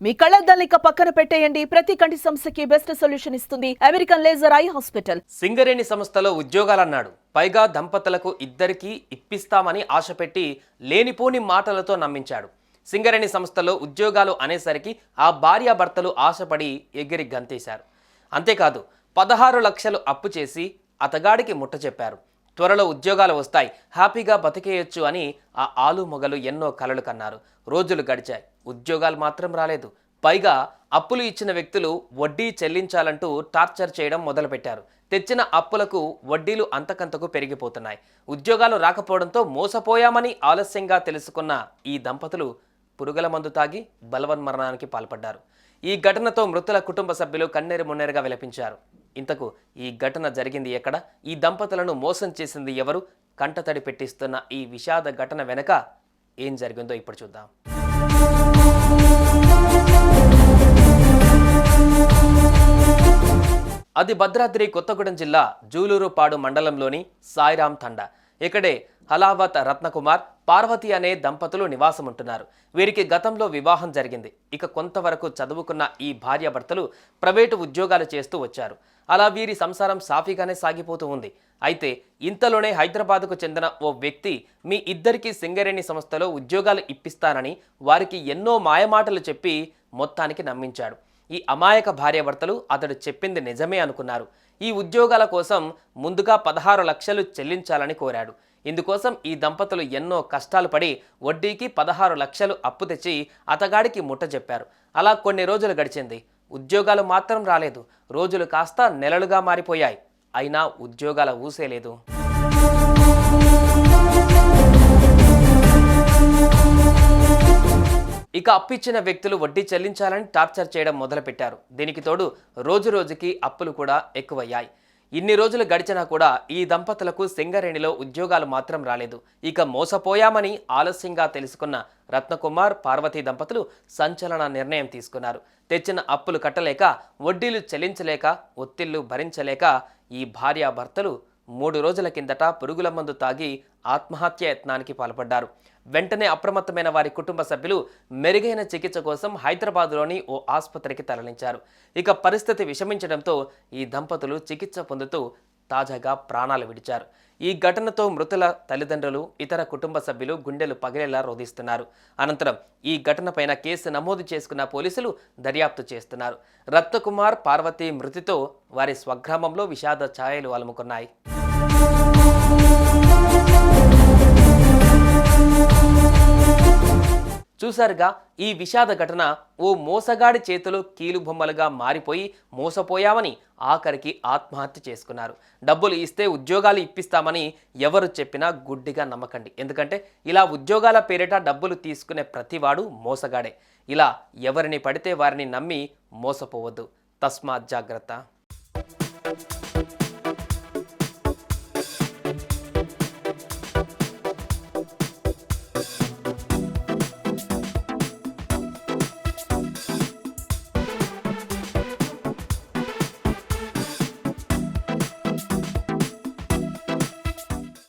మీ కళ్ళద్దాలిక పక్కన పెట్టేయండి. ప్రతి కంటి సమస్యకి బెస్ట్ సొల్యూషన్ ఇస్తుంది American laser eye hospital. Singareni సంస్థలో ఉద్యోగాలన్నాడు. పైగా దంపతులకు ఇద్దరికి ఇప్పిస్తామని ఆశపెట్టి లేనిపోని మాటలతో నమ్మించాడు. సింగరేణి సంస్థలో ఉద్యోగాలు అనేసరికి ఆ భార్యాభర్తలు ఆశపడి ఎగిరి గంతేశారు. అంతేకాదు 16 లక్షలు అప్పు చేసి అతగాడికి ముట్ట చెప్పారు. త్వరలో ఉద్యోగాలు వస్తాయి, హ్యాపీగా బతికేయొచ్చు అని ఆ ఆలు మొగలు ఎన్నో కలలు కన్నారు. రోజులు గడిచాయి, ఉద్యోగాలు మాత్రం రాలేదు. పైగా అప్పులు ఇచ్చిన వ్యక్తులు వడ్డీ చెల్లించాలంటూ టార్చర్ చేయడం మొదలుపెట్టారు. తెచ్చిన అప్పులకు వడ్డీలు అంతకంతకు పెరిగిపోతున్నాయి. ఉద్యోగాలు రాకపోవడంతో మోసపోయామని ఆలస్యంగా తెలుసుకున్న ఈ దంపతులు పురుగుల మందు తాగి బలవన్మరణానికి పాల్పడ్డారు. ఈ ఘటనతో మృతుల కుటుంబ సభ్యులు కన్నీరు మున్నీరుగా విలపించారు. ఇంతకు ఈ ఘటన జరిగింది ఎక్కడ? ఈ దంపతులను మోసం చేసింది ఎవరు? కంటతడి పెట్టిస్తున్న ఈ విషాద ఘటన వెనక ఏం జరిగిందో ఇప్పుడు చూద్దాం. అది భద్రాద్రి కొత్తగూడెం జిల్లా జూలూరుపాడు మండలంలోని సాయిరాం తండా. ఇక్కడే హలావత్ రత్నకుమార్, పార్వతి అనే దంపతులు నివాసం ఉంటున్నారు. వీరికి గతంలో వివాహం జరిగింది. ఇక కొంతవరకు చదువుకున్న ఈ భార్యాభర్తలు ప్రైవేటు ఉద్యోగాలు చేస్తూ వచ్చారు. అలా వీరి సంసారం సాఫీగానే సాగిపోతూ ఉంది. అయితే ఇంతలోనే హైదరాబాద్కు చెందిన ఓ వ్యక్తి మీ ఇద్దరికీ సింగరేణి సంస్థలో ఉద్యోగాలు ఇప్పిస్తానని వారికి ఎన్నో మాయమాటలు చెప్పి మొత్తానికి నమ్మించాడు. ఈ అమాయక భార్యాభర్తలు అతడు చెప్పింది నిజమే అనుకున్నారు. ఈ ఉద్యోగాల కోసం ముందుగా 16 లక్షలు చెల్లించాలని కోరాడు. ఇందుకోసం ఈ దంపతులు ఎన్నో కష్టాలు పడి వడ్డీకి 16 లక్షలు అప్పు తెచ్చి అతగాడికి ముట్ట చెప్పారు. అలా కొన్ని రోజులు గడిచింది. ఉద్యోగాలు మాత్రం రాలేదు. రోజులు కాస్త నెలలుగా మారిపోయాయి. అయినా ఉద్యోగాల ఊసే లేదు. ఇక అప్పిచ్చిన వ్యక్తులు వడ్డీ చెల్లించాలని టార్చర్ చేయడం మొదలుపెట్టారు. దీనికి తోడు రోజు రోజుకి అప్పులు కూడా ఎక్కువయ్యాయి. ఇన్ని రోజులు గడిచినా కూడా ఈ దంపతులకు సింగరేణిలో ఉద్యోగాలు మాత్రం రాలేదు. ఇక మోసపోయామని ఆలస్యంగా తెలుసుకున్న రత్నకుమార్, పార్వతీ దంపతులు సంచలన నిర్ణయం తీసుకున్నారు. తెచ్చిన అప్పులు కట్టలేక, వడ్డీలు చెల్లించలేక, ఒత్తిళ్లు భరించలేక ఈ భార్యాభర్తలు 3 రోజుల కిందట పురుగుల మందు తాగి ఆత్మహత్య యత్నానికి పాల్పడ్డారు. వెంటనే అప్రమత్తమైన వారి కుటుంబ సభ్యులు మెరుగైన చికిత్స కోసం హైదరాబాద్లోని ఓ ఆసుపత్రికి తరలించారు. ఇక పరిస్థితి విషమించడంతో ఈ దంపతులు చికిత్స పొందుతూ తాజాగా ప్రాణాలు విడిచారు. ఈ ఘటనతో మృతుల తల్లిదండ్రులు, ఇతర కుటుంబ సభ్యులు గుండెలు పగిలేలా రోధిస్తున్నారు. అనంతరం ఈ ఘటనపైన కేసు నమోదు చేసుకున్న పోలీసులు దర్యాప్తు చేస్తున్నారు. రత్నకుమార్, పార్వతి మృతితో వారి స్వగ్రామంలో విషాద ఛాయలు అలుముకున్నాయి. చూసారుగా, ఈ విషాద ఘటన ఓ మోసగాడి చేతిలో కీలుబొమ్మలుగా మారిపోయి మోసపోయామని ఆఖరికి ఆత్మహత్య చేసుకున్నారు. డబ్బులు ఇస్తే ఉద్యోగాలు ఇప్పిస్తామని ఎవరు చెప్పినా గుడ్డిగా నమ్మకండి. ఎందుకంటే ఇలా ఉద్యోగాల పేరిట డబ్బులు తీసుకునే ప్రతివాడు మోసగాడే. ఇలా ఎవరిని పడితే వారిని నమ్మి మోసపోవద్దు. తస్మాత్ జాగ్రత్త.